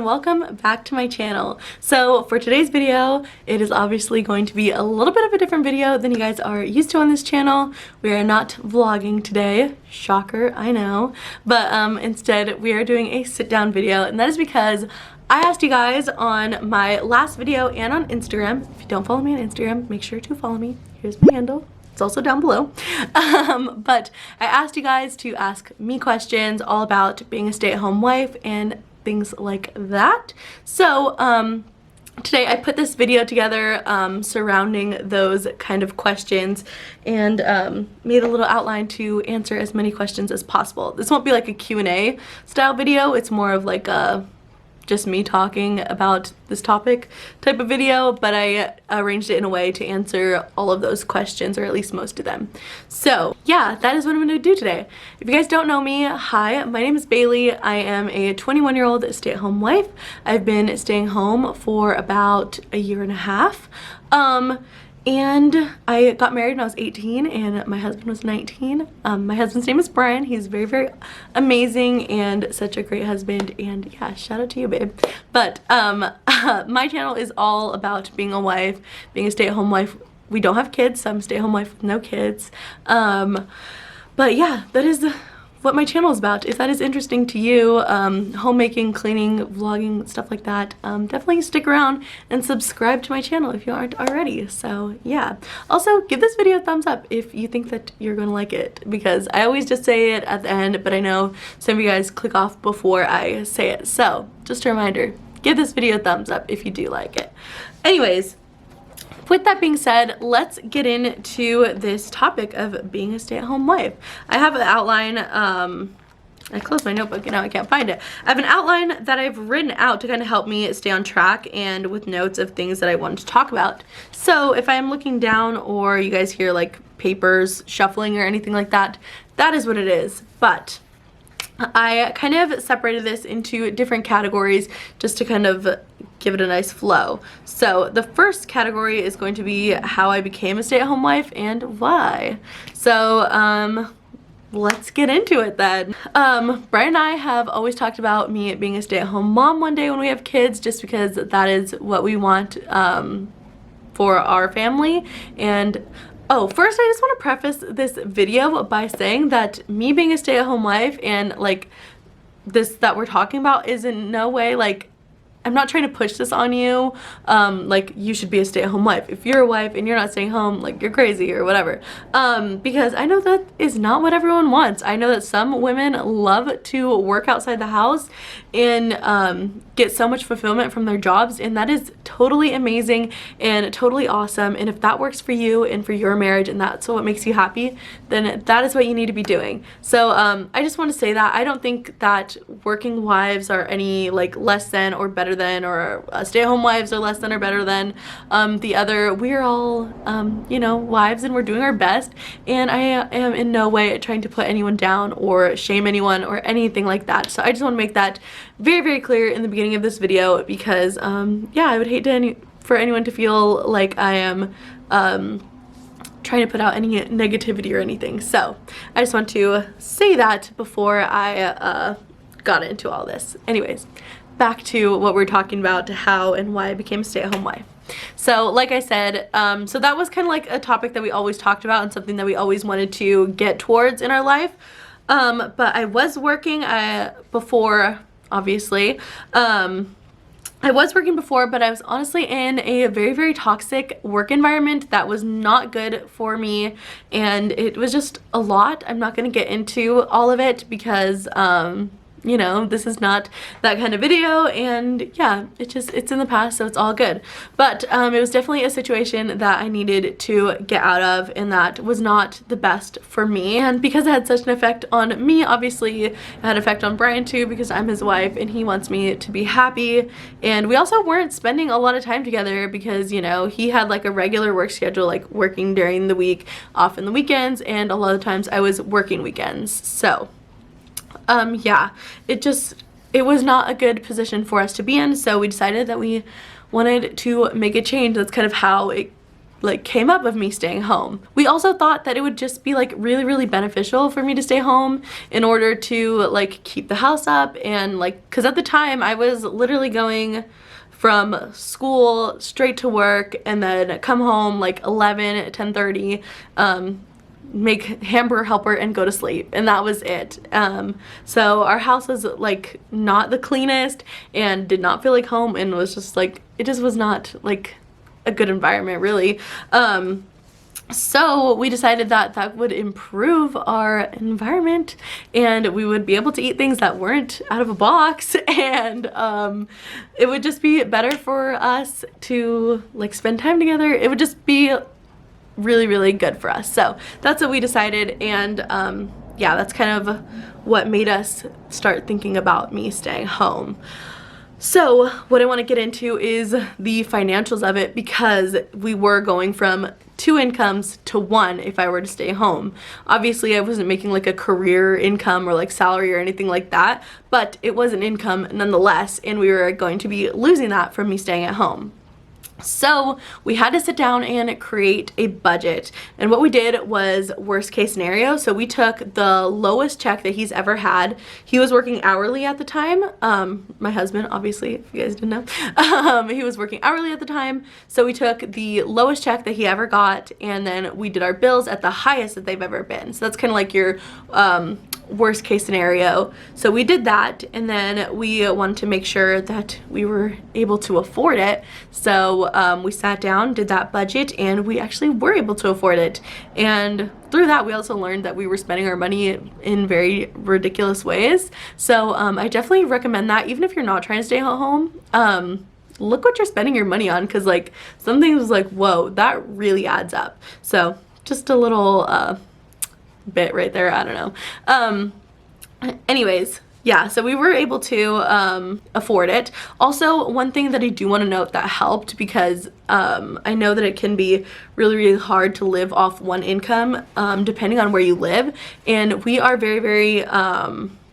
and welcome back to my channel. So for today's video, it is obviously going to be a little bit of a different video than you guys are used to on this channel. We are not vlogging today. Shocker, I know. But instead we are doing a sit down video, and that is because I asked you guys on my last video and on Instagram. If you don't follow me on Instagram, make sure to follow me. Here's my handle. It's also down below. But I asked you guys to ask me questions all about being a stay-at-home wife and things like that. So today I put this video together surrounding those kind of questions and made a little outline to answer as many questions as possible. This won't be like a Q&A style video. It's more of like a just me talking about this topic type of video, but I arranged it in a way to answer all of those questions, or at least most of them. So yeah, that is what I'm going to do today. If you guys don't know me, hi, my name is Bailey. I am a 21-year-old stay-at-home wife. I've been staying home for about a year and a half. And I got married when I was 18 and my husband was 19. My husband's name is Brian. He's very, very amazing and such a great husband, and yeah, shout out to you, babe. But my channel is all about being a wife, being a stay-at-home wife. We don't have kids, so I'm a stay-at-home wife with no kids. But yeah, that is what my channel is about. If that is interesting to you, homemaking, cleaning, vlogging, stuff like that, definitely stick around and subscribe to my channel if you aren't already. So yeah. Also, give this video a thumbs up if you think that you're gonna like it, because I always just say it at the end, but I know some of you guys click off before I say it. So just a reminder, give this video a thumbs up if you do like it. Anyways, with that being said, let's get into this topic of being a stay-at-home wife. I have an outline, I closed my notebook and now I can't find it. I have an outline that I've written out to kind of help me stay on track and with notes of things that I want to talk about. So if I'm looking down or you guys hear like papers shuffling or anything like that, that is what it is. But I kind of separated this into different categories just to kind of give it a nice flow. So the first category is going to be how I became a stay-at-home wife and why. So let's get into it then. Brian and I have always talked about me being a stay-at-home mom one day when we have kids, just because that is what we want for our family. And oh, first I just want to preface this video by saying that me being a stay-at-home wife and like this that we're talking about is in no way like, I'm not trying to push this on you, like you should be a stay-at-home wife. If you're a wife and you're not staying home, like you're crazy or whatever. Because I know that is not what everyone wants. I know that some women love to work outside the house and get so much fulfillment from their jobs, and that is totally amazing and totally awesome. And if that works for you and for your marriage and that's what makes you happy, then that is what you need to be doing. So I just want to say that I don't think that working wives are any like less than or better than, or stay-at-home wives are less than or better than the other. We're all you know, wives, and we're doing our best, and I am in no way trying to put anyone down or shame anyone or anything like that. So I just want to make that very, very clear in the beginning of this video, because yeah, I would hate for anyone to feel like I am trying to put out any negativity or anything. So I just want to say that before I got into all this. Anyways, back to what we're talking about, how and why I became a stay-at-home wife. So like I said, so that was kind of like a topic that we always talked about and something that we always wanted to get towards in our life. But I was working before, obviously. I was working before, but I was honestly in a very, very toxic work environment that was not good for me, and it was just a lot. I'm not going to get into all of it because you know, this is not that kind of video, and yeah, it's in the past, so it's all good. But it was definitely a situation that I needed to get out of, and that was not the best for me. And because it had such an effect on me, obviously it had an effect on Brian too, because I'm his wife and he wants me to be happy. And we also weren't spending a lot of time together because, you know, he had like a regular work schedule, like working during the week, off in the weekends, and a lot of times I was working weekends. So yeah, it was not a good position for us to be in, so we decided that we wanted to make a change. That's kind of how it like came up of me staying home. We also thought that it would just be like really, really beneficial for me to stay home in order to like keep the house up, and like, because at the time I was literally going from school straight to work and then come home like 11, 10:30, make hamburger helper and go to sleep, and that was it. So our house was like not the cleanest and did not feel like home, and was just like, it just was not like a good environment really. So we decided that that would improve our environment and we would be able to eat things that weren't out of a box, and it would just be better for us to like spend time together. It would just be really, really good for us. So that's what we decided, and yeah, that's kind of what made us start thinking about me staying home. So what I want to get into is the financials of it, because we were going from 2 incomes to 1 if I were to stay home. Obviously I wasn't making like a career income or like salary or anything like that, but it was an income nonetheless, and we were going to be losing that from me staying at home. So we had to sit down and create a budget, and what we did was worst case scenario. So we took the lowest check that he's ever had. He was working hourly at the time. My husband, obviously, if you guys didn't know, he was working hourly at the time. So we took the lowest check that he ever got, and then we did our bills at the highest that they've ever been. So that's kind of like your worst case scenario. So we did that, and then we wanted to make sure that we were able to afford it. So we sat down, did that budget, and we actually were able to afford it. And through that we also learned that we were spending our money in very ridiculous ways. So I definitely recommend that, even if you're not trying to stay at home. Look what you're spending your money on, because like some things like, whoa, that really adds up. So just a little bit right there, I don't know. Anyways, yeah, so we were able to afford it. Also, one thing that I do want to note that helped, because I know that it can be really, really hard to live off 1 income depending on where you live, and we are very, very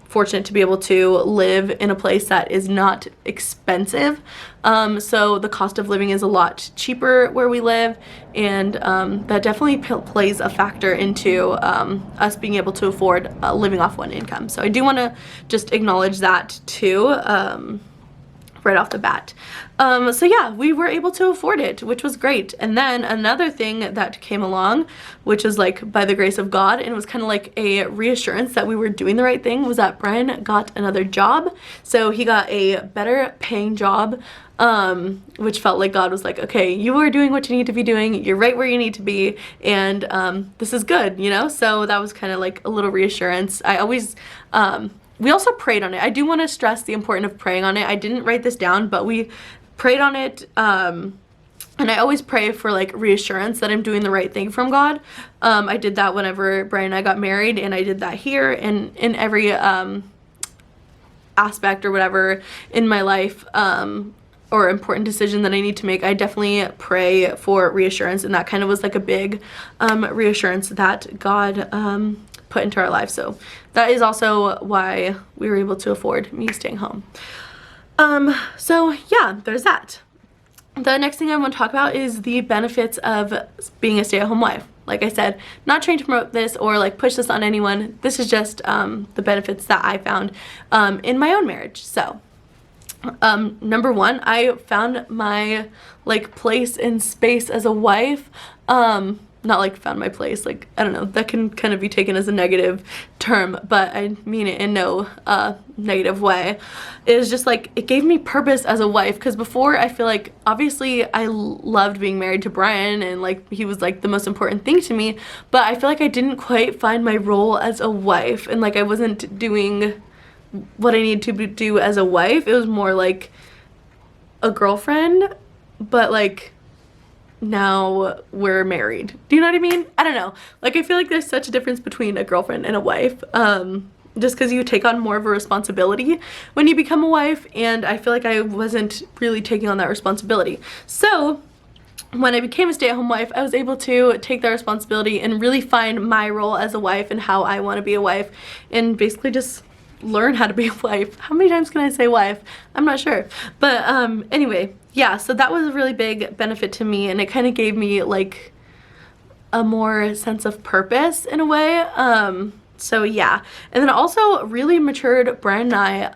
fortunate to be able to live in a place that is not expensive. So the cost of living is a lot cheaper where we live, and that definitely plays a factor into us being able to afford living off 1 income. So I do want to just acknowledge that too, right off the bat. So yeah, we were able to afford it, which was great. And then another thing that came along, which is like by the grace of God, and it was kind of like a reassurance that we were doing the right thing, was that Brian got another job. So he got a better paying job, which felt like God was like, okay, you are doing what you need to be doing, you're right where you need to be, and this is good, you know? So that was kind of like a little reassurance. I always we also prayed on it. I do want to stress the importance of praying on it. I didn't write this down, but we prayed on it, and I always pray for like reassurance that I'm doing the right thing from God. I did that whenever Brian and I got married, and I did that here, and in every aspect or whatever in my life, or important decision that I need to make, I definitely pray for reassurance, and that kind of was like a big reassurance that God put into our lives. So that is also why we were able to afford me staying home. So yeah, there's that. The next thing I want to talk about is the benefits of being a stay-at-home wife. Like I said, not trying to promote this or like push this on anyone. This is just the benefits that I found in my own marriage. So number 1, I found my like place and space as a wife. Not like found my place, like, I don't know, that can kind of be taken as a negative term, but I mean it in no negative way. It was just like, it gave me purpose as a wife, because before I feel like, obviously I loved being married to Brian, and like he was like the most important thing to me, but I feel like I didn't quite find my role as a wife, and like I wasn't doing what I needed to do as a wife. It was more like a girlfriend, but like now we're married. Do you know what I mean? I don't know. Like I feel like there's such a difference between a girlfriend and a wife. Just because you take on more of a responsibility when you become a wife, and I feel like I wasn't really taking on that responsibility. So when I became a stay-at-home wife, I was able to take that responsibility and really find my role as a wife and how I want to be a wife, and basically just learn how to be a wife. How many times can I say wife? I'm not sure. But anyway, yeah, so that was a really big benefit to me, and it kind of gave me like a more sense of purpose in a way. So yeah, and then also really matured Brian and I,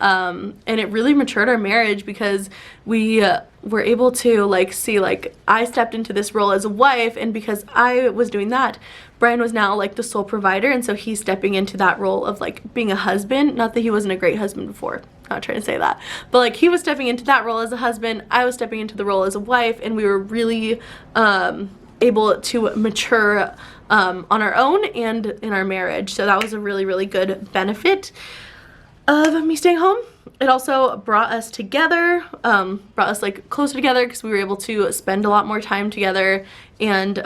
and it really matured our marriage because we were able to like see, like, I stepped into this role as a wife, and because I was doing that, Brian was now like the sole provider, and so he's stepping into that role of like being a husband. Not that he wasn't a great husband before, not trying to say that, but like he was stepping into that role as a husband, I was stepping into the role as a wife, and we were really able to mature on our own and in our marriage. So that was a really, really good benefit of me staying home. It also brought us together, brought us like closer together because we were able to spend a lot more time together, and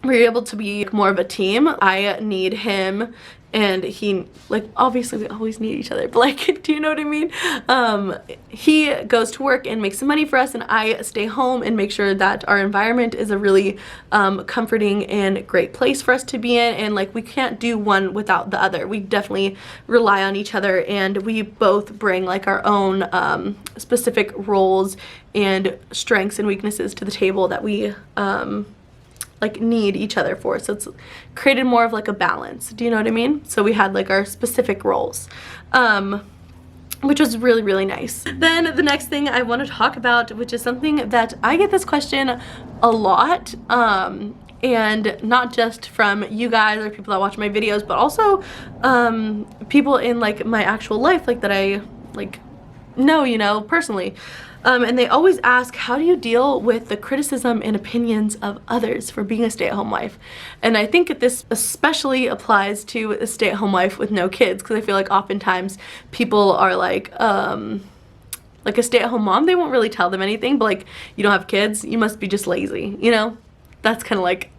we were able to be more of a team. I need him, and he, like, obviously we always need each other, but like, do you know what I mean? He goes to work and makes some money for us, and I stay home and make sure that our environment is a really comforting and great place for us to be in, and like we can't do one without the other. We definitely rely on each other, and we both bring like our own specific roles and strengths and weaknesses to the table that we like need each other for. So it's created more of like a balance. Do you know what I mean? So we had like our specific roles, which was really, really nice. Then the next thing I want to talk about, which is something that I get this question a lot, and not just from you guys or people that watch my videos, but also people in like my actual life, like that I like know, you know, personally. And they always ask, how do you deal with the criticism and opinions of others for being a stay-at-home wife? And I think that this especially applies to a stay-at-home wife with no kids, because I feel like oftentimes people are like a stay-at-home mom, they won't really tell them anything, but like, you don't have kids, you must be just lazy, you know? That's kind of like,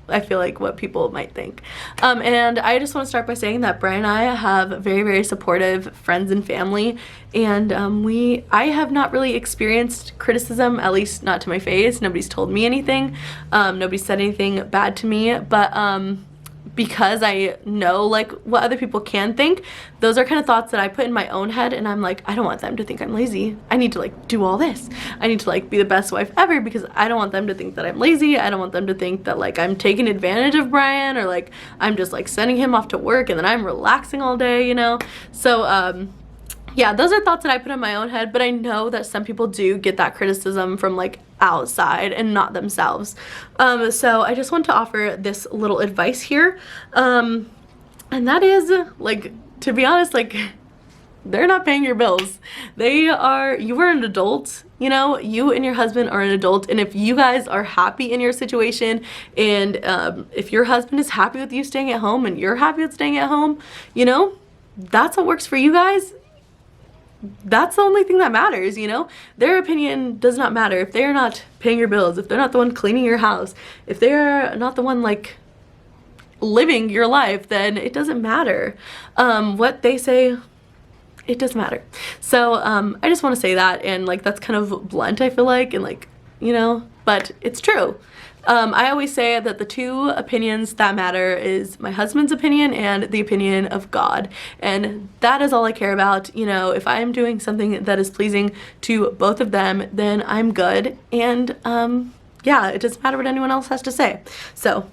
I feel like what people might think. And I just want to start by saying that Brian and I have very, very supportive friends and family, and I have not really experienced criticism, at least not to my face. Nobody's told me anything. Nobody said anything bad to me, but because I know like what other people can think, those are kind of thoughts that I put in my own head, and I'm like, I don't want them to think I'm lazy. I need to like do all this. I need to like be the best wife ever, because I don't want them to think that I'm lazy. I don't want them to think that like I'm taking advantage of Brian, or like I'm just like sending him off to work and then I'm relaxing all day, you know? So yeah, those are thoughts that I put in my own head, but I know that some people do get that criticism from like outside and not themselves. So I just want to offer this little advice here. And that is, like, to be honest, like, they're not paying your bills. You are an adult, you know, you and your husband are an adult, and if you guys are happy in your situation, and if your husband is happy with you staying at home and you're happy with staying at home, you know, that's what works for you guys. That's the only thing that matters, you know? Their opinion does not matter. If they're not paying your bills, if they're not the one cleaning your house, if they're not the one like living your life, then it doesn't matter. What they say, it doesn't matter. So I just want to say that, and like that's kind of blunt, I feel like, and like, you know, but it's true. I always say that the two opinions that matter is my husband's opinion and the opinion of God, and that is all I care about. You know, if I am doing something that is pleasing to both of them, then I'm good, and yeah, it doesn't matter what anyone else has to say. So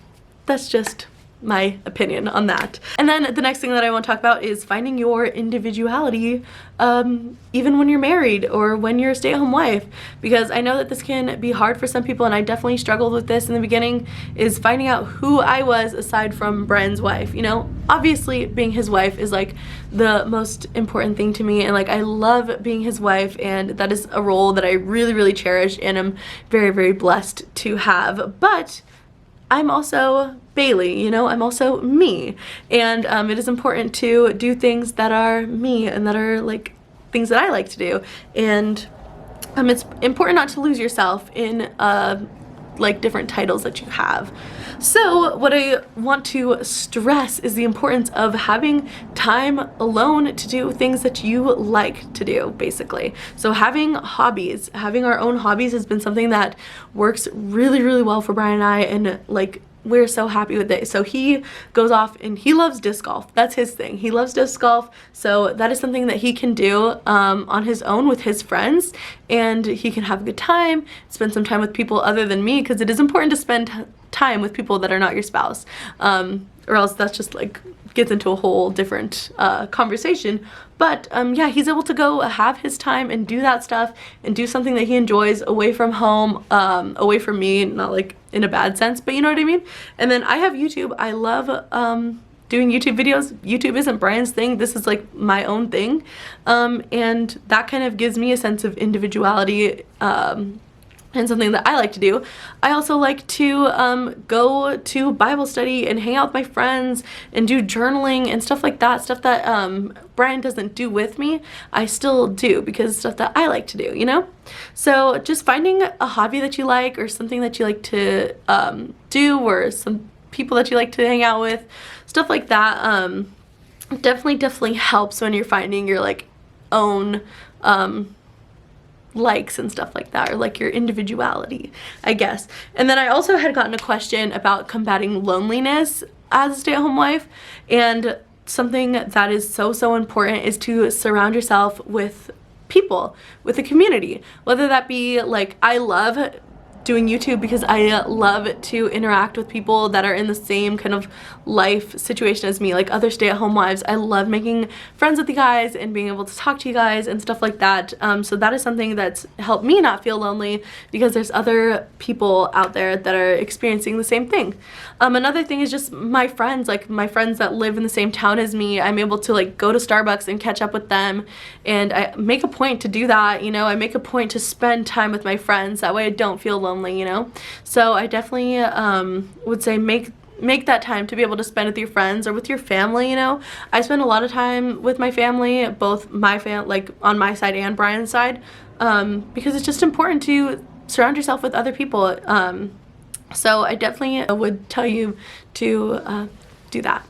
that's just my opinion on that. And then the next thing that I want to talk about is finding your individuality, even when you're married or when you're a stay-at-home wife, because I know that this can be hard for some people, and I definitely struggled with this in the beginning, is finding out who I was aside from Brian's wife. You know, obviously being his wife is like the most important thing to me, and like I love being his wife, and that is a role that I really, really cherish and am very, very blessed to have. But I'm also Bailey, you know, I'm also me, and it is important to do things that are me and that are like things that I like to do, and it's important not to lose yourself in like different titles that you have. So what I want to stress is the importance of having time alone to do things that you like to do, basically. So having hobbies, having our own hobbies has been something that works really, really well for Brian and I, and like we're so happy with it. So he goes off and he loves disc golf. That's his thing. He loves disc golf. So that is something that he can do on his own with his friends, and he can have a good time, spend some time with people other than me, because it is important to spend time with people that are not your spouse, or else that's just like gets into a whole different conversation. But yeah, he's able to go have his time and do that stuff and do something that he enjoys away from home, away from me, not like in a bad sense, but you know what I mean. And then I have YouTube. I love doing YouTube videos. YouTube isn't Brian's thing. This is like my own thing, and that kind of gives me a sense of individuality, and something that I like to do. I also like to go to Bible study and hang out with my friends and do journaling and stuff like that. Stuff that Brian doesn't do with me, I still do, because it's stuff that I like to do, you know? So just finding a hobby that you like, or something that you like to do, or some people that you like to hang out with, stuff like that, definitely helps when you're finding your like own likes and stuff like that, or like your individuality, I guess. And then I also had gotten a question about combating loneliness as a stay-at-home wife, and something that is so important is to surround yourself with people, with a community, whether that be like, I love doing YouTube because I love to interact with people that are in the same kind of life situation as me, like other stay-at-home wives. I love making friends with you guys and being able to talk to you guys and stuff like that. So that is something that's helped me not feel lonely, because there's other people out there that are experiencing the same thing. Another thing is just my friends, like my friends that live in the same town as me. I'm able to like go to Starbucks and catch up with them, and I make a point to do that, you know. I make a point to spend time with my friends, that way I don't feel lonely, you know. So I definitely would say make that time to be able to spend with your friends or with your family, you know. I spend a lot of time with my family, both my like on my side and Brian's side, because it's just important to surround yourself with other people. So I definitely would tell you to do that.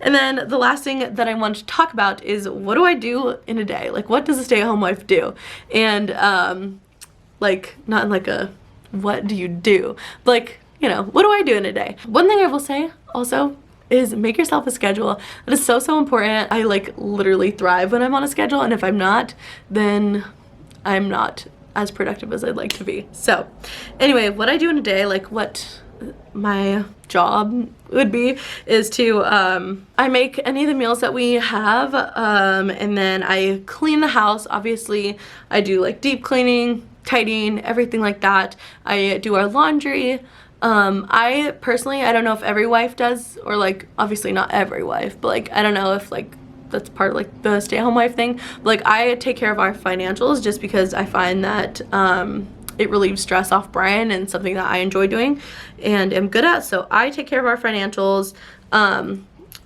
And then the last thing that I want to talk about is, what do I do in a day? Like, what does a stay-at-home wife do? And like, not in like a what do you do, but like, you know, what do I do in a day? One thing I will say also is make yourself a schedule. That is so important. I like literally thrive when I'm on a schedule, and if I'm not, then I'm not as productive as I'd like to be. So anyway, what I do in a day, like what my job would be, is to I make any of the meals that we have, and then I clean the house. Obviously I do like deep cleaning, tidying, everything like that. I do our laundry. I personally, I don't know if every wife does, or like obviously not every wife, but like I don't know if like that's part of like the stay-at-home wife thing. But, like, I take care of our financials just because I find that it relieves stress off Brian, and something that I enjoy doing and am good at. So I take care of our financials.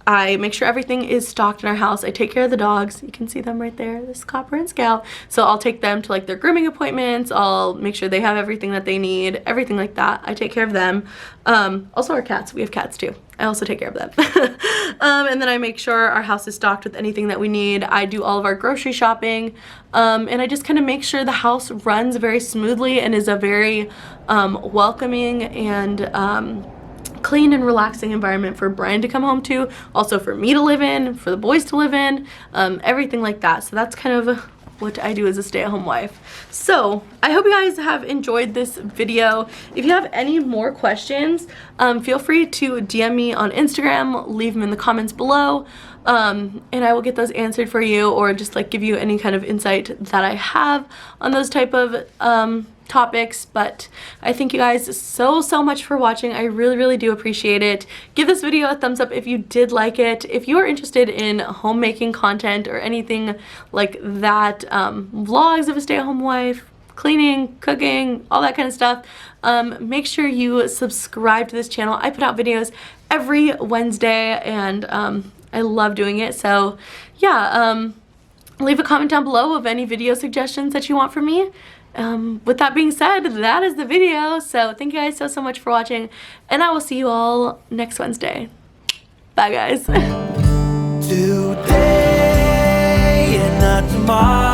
I make sure everything is stocked in our house. I take care of the dogs. You can see them right there. This Copper and Scout. So I'll take them to like their grooming appointments. I'll make sure they have everything that they need, everything like that. I take care of them. Also our cats. We have cats too. I also take care of them. And then I make sure our house is stocked with anything that we need. I do all of our grocery shopping. And I just kind of make sure the house runs very smoothly and is a very welcoming and clean and relaxing environment for Brian to come home to, also for me to live in, for the boys to live in, everything like that. So that's kind of what I do as a stay-at-home wife. So I hope you guys have enjoyed this video. If you have any more questions, feel free to DM me on Instagram, leave them in the comments below, and I will get those answered for you, or just like give you any kind of insight that I have on those type of topics. But I thank you guys so much for watching. I really do appreciate it. Give this video a thumbs up if you did like it. If you are interested in homemaking content or anything like that, vlogs of a stay-at-home wife, cleaning, cooking, all that kind of stuff, make sure you subscribe to this channel. I put out videos every Wednesday, and I love doing it. So yeah, leave a comment down below of any video suggestions that you want from me. With that being said, that is the video. So thank you guys so much for watching, and I will see you all next Wednesday. Bye guys. Today and not tomorrow.